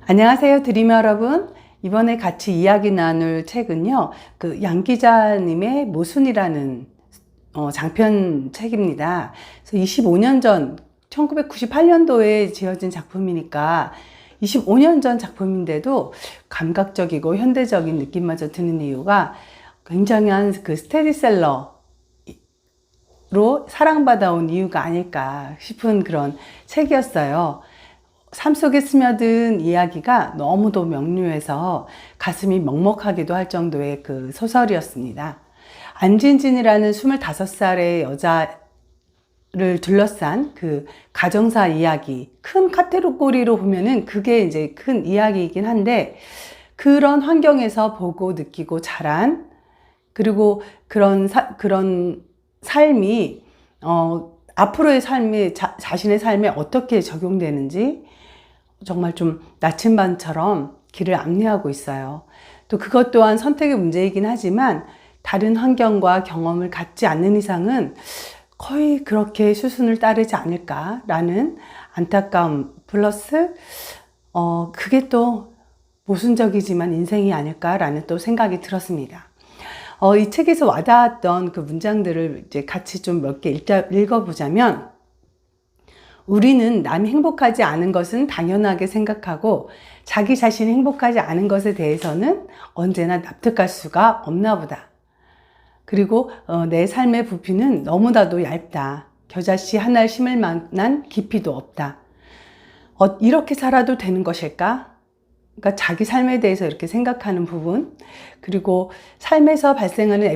안녕하세요, 드리머 여러분. 이번에 같이 이야기 나눌 책은요, 양 기자님의 모순이라는 장편 책입니다. 그래서 25년 전, 1998년도에 지어진 작품이니까 25년 전 작품인데도 감각적이고 현대적인 느낌마저 드는 이유가 굉장한 스테디셀러로 사랑받아온 이유가 아닐까 싶은 그런 책이었어요. 삶 속에 스며든 이야기가 너무도 명료해서 가슴이 먹먹하기도 할 정도의 그 소설이었습니다. 안진진이라는 25살의 여자를 둘러싼 그 가정사 이야기, 큰 카테고리로 보면은 그게 이제 큰 이야기이긴 한데, 그런 환경에서 보고 느끼고 자란, 그리고 그런 삶이 앞으로의 삶이 자신의 삶에 어떻게 적용되는지 정말 좀 나침반처럼 길을 안내하고 있어요. 또 그것 또한 선택의 문제이긴 하지만 다른 환경과 경험을 갖지 않는 이상은 거의 그렇게 수순을 따르지 않을까라는 안타까움 플러스 그게 또 모순적이지만 인생이 아닐까라는 또 생각이 들었습니다. 이 책에서 와닿았던 그 문장들을 이제 같이 좀 몇 개 읽어보자면, 우리는 남이 행복하지 않은 것은 당연하게 생각하고 자기 자신이 행복하지 않은 것에 대해서는 언제나 납득할 수가 없나 보다. 그리고 내 삶의 부피는 너무나도 얇다. 겨자씨 하나를 심을 만한 깊이도 없다. 이렇게 살아도 되는 것일까? 그러니까 자기 삶에 대해서 이렇게 생각하는 부분, 그리고 삶에서 발생하는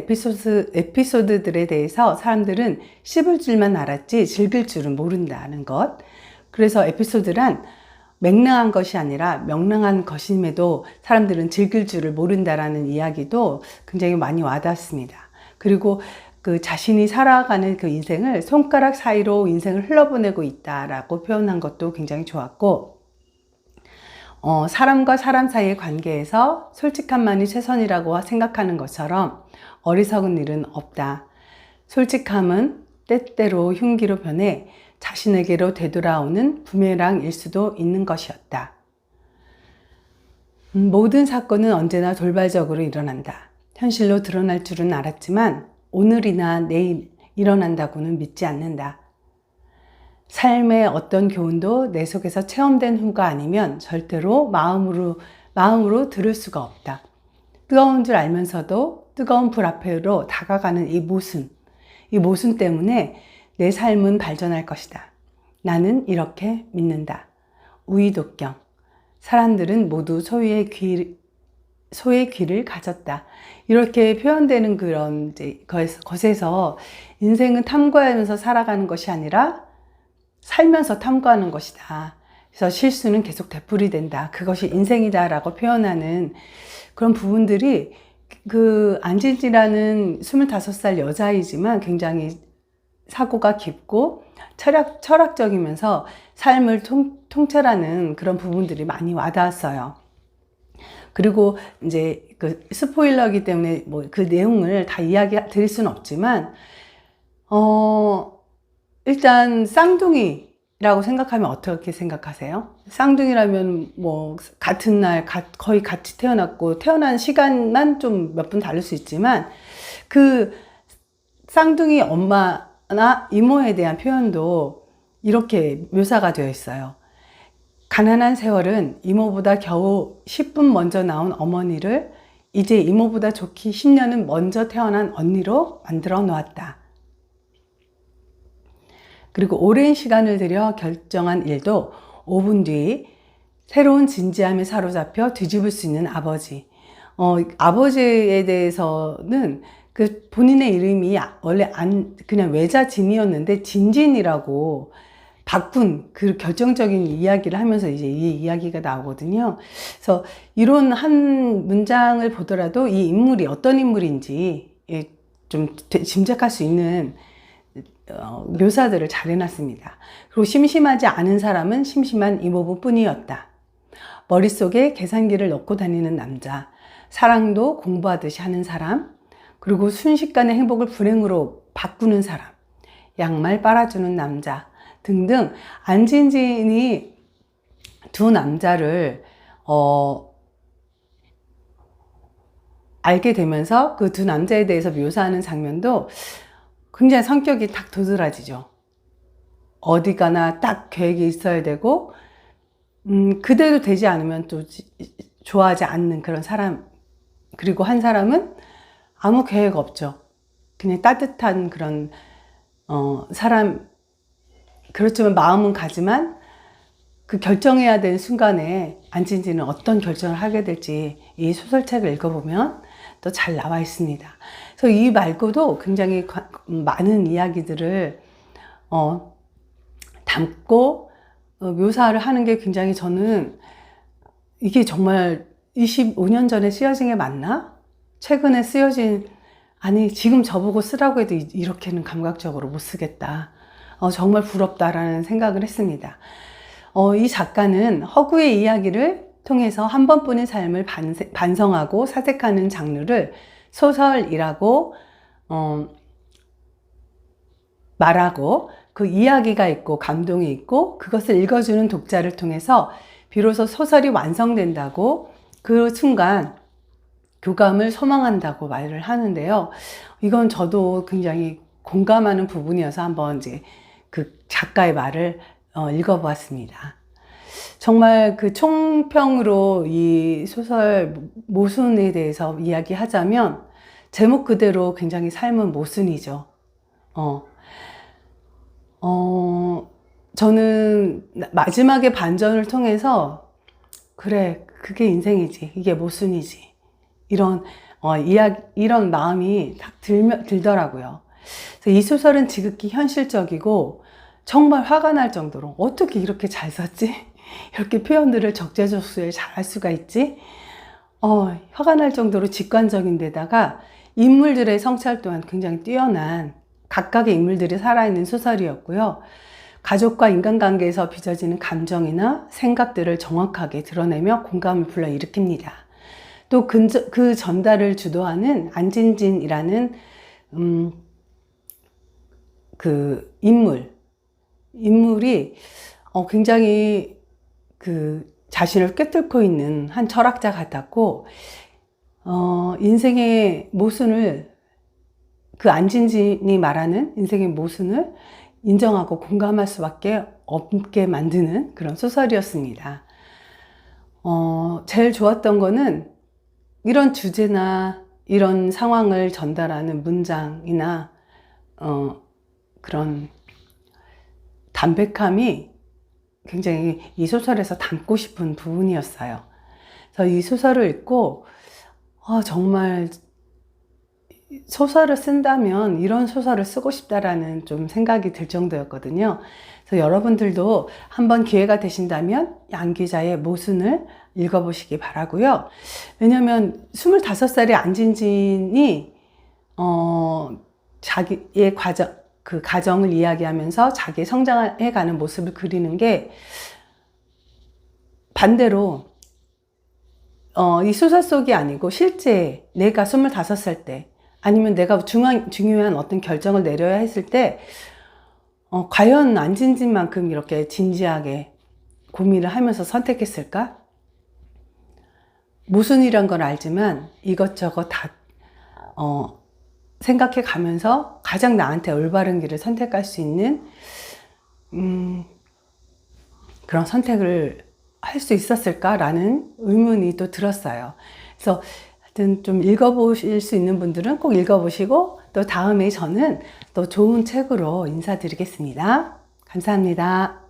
에피소드들에 대해서 사람들은 씹을 줄만 알았지 즐길 줄은 모른다는 것. 그래서 에피소드란 맹랑한 것이 아니라 명랑한 것임에도 사람들은 즐길 줄을 모른다라는 이야기도 굉장히 많이 와닿습니다. 그리고 그 자신이 살아가는 그 인생을 손가락 사이로 인생을 흘러보내고 있다라고 표현한 것도 굉장히 좋았고, 사람과 사람 사이의 관계에서 솔직함만이 최선이라고 생각하는 것처럼 어리석은 일은 없다. 솔직함은 때때로 흉기로 변해 자신에게로 되돌아오는 부메랑일 수도 있는 것이었다. 모든 사건은 언제나 돌발적으로 일어난다. 현실로 드러날 줄은 알았지만 오늘이나 내일 일어난다고는 믿지 않는다. 삶의 어떤 교훈도 내 속에서 체험된 후가 아니면 절대로 마음으로 들을 수가 없다. 뜨거운 줄 알면서도 뜨거운 불 앞으로 다가가는 이 모순 때문에 내 삶은 발전할 것이다. 나는 이렇게 믿는다. 우이독경. 사람들은 모두 소의 귀를 가졌다. 이렇게 표현되는 그런 것에서 인생은 탐구하면서 살아가는 것이 아니라 살면서 탐구하는 것이다. 그래서 실수는 계속 되풀이된다. 그것이 인생이다라고 표현하는 그런 부분들이 그 안진지라는 25살 여자이지만 굉장히 사고가 깊고 철학적이면서 삶을 통찰하는 그런 부분들이 많이 와닿았어요. 그리고 이제 그 스포일러이기 때문에 뭐 그 내용을 다 이야기 드릴 수는 없지만, 일단 쌍둥이라고 생각하면 어떻게 생각하세요? 쌍둥이라면 뭐 같은 날 거의 같이 태어났고 태어난 시간만 좀 몇 분 다를 수 있지만 그 쌍둥이 엄마나 이모에 대한 표현도 이렇게 묘사가 되어 있어요. 가난한 세월은 이모보다 겨우 10분 먼저 나온 어머니를 이제 이모보다 좋기 10년은 먼저 태어난 언니로 만들어 놓았다. 그리고 오랜 시간을 들여 결정한 일도 5분 뒤 새로운 진지함에 사로잡혀 뒤집을 수 있는 아버지. 아버지에 대해서는 그 본인의 이름이 원래 그냥 외자진이었는데 진진이라고 바꾼 그 결정적인 이야기를 하면서 이제 이 이야기가 나오거든요. 그래서 이런 한 문장을 보더라도 이 인물이 어떤 인물인지 좀 짐작할 수 있는 묘사들을 잘 해놨습니다. 그리고 심심하지 않은 사람은 심심한 이모부 뿐이었다. 머릿속에 계산기를 넣고 다니는 남자, 사랑도 공부하듯이 하는 사람, 그리고 순식간에 행복을 불행으로 바꾸는 사람, 양말 빨아주는 남자 등등. 안진진이 두 남자를 알게 되면서 그 두 남자에 대해서 묘사하는 장면도 굉장히 성격이 딱 도드라지죠. 어디 가나 딱 계획이 있어야 되고, 그대로 되지 않으면 또 좋아하지 않는 그런 사람. 그리고 한 사람은 아무 계획 없죠. 그냥 따뜻한 그런, 사람. 그렇지만 마음은 가지만 그 결정해야 되는 순간에 안진지는 어떤 결정을 하게 될지 이 소설책을 읽어보면 또 잘 나와 있습니다. 그래서 이 말고도 굉장히 많은 이야기들을 담고 묘사를 하는 게 굉장히 저는 이게 정말 25년 전에 쓰여진 게 맞나? 최근에 쓰여진, 아니 지금 저보고 쓰라고 해도 이렇게는 감각적으로 못 쓰겠다. 정말 부럽다라는 생각을 했습니다. 이 작가는 허구의 이야기를 통해서 한 번뿐인 삶을 반성하고 사색하는 장르를 소설이라고 말하고, 그 이야기가 있고 감동이 있고 그것을 읽어주는 독자를 통해서 비로소 소설이 완성된다고, 그 순간 교감을 소망한다고 말을 하는데요. 이건 저도 굉장히 공감하는 부분이어서 한번 이제 그 작가의 말을 읽어보았습니다. 정말 그 총평으로 이 소설 모순에 대해서 이야기하자면 제목 그대로 굉장히 삶은 모순이죠. 저는 마지막에 반전을 통해서 그래, 그게 인생이지, 이게 모순이지, 이런 이런 마음이 딱 들더라고요. 그래서 이 소설은 지극히 현실적이고 정말 화가 날 정도로 어떻게 이렇게 잘 썼지? 이렇게 표현들을 적재적소에 잘 할 수가 있지? 화가 날 정도로 직관적인 데다가 인물들의 성찰 또한 굉장히 뛰어난, 각각의 인물들이 살아있는 소설이었고요. 가족과 인간관계에서 빚어지는 감정이나 생각들을 정확하게 드러내며 공감을 불러일으킵니다. 또 그 전달을 주도하는 안진진이라는 그 인물이 굉장히 그 자신을 꿰뚫고 있는 한 철학자 같았고, 인생의 모순을, 그 안진진이 말하는 인생의 모순을 인정하고 공감할 수밖에 없게 만드는 그런 소설이었습니다. 제일 좋았던 거는 이런 주제나 이런 상황을 전달하는 문장이나 그런 담백함이 굉장히 이 소설에서 담고 싶은 부분이었어요. 그래서 이 소설을 읽고 정말 소설을 쓴다면 이런 소설을 쓰고 싶다라는 좀 생각이 들 정도였거든요. 그래서 여러분들도 한번 기회가 되신다면 양 기자의 모순을 읽어보시기 바라고요. 왜냐하면 25살의 안진진이 자기의 그 가정을 이야기하면서 자기 성장해가는 모습을 그리는 게 반대로 이 소설 속이 아니고 실제 내가 25살 때, 아니면 내가 중요한 어떤 결정을 내려야 했을 때 과연 안진진만큼 이렇게 진지하게 고민을 하면서 선택했을까? 모순이란 걸 알지만 이것저것 다 생각해 가면서 가장 나한테 올바른 길을 선택할 수 있는 그런 선택을 할 수 있었을까라는 의문이 또 들었어요. 그래서 하여튼 좀 읽어보실 수 있는 분들은 꼭 읽어보시고, 또 다음에 저는 또 좋은 책으로 인사드리겠습니다. 감사합니다.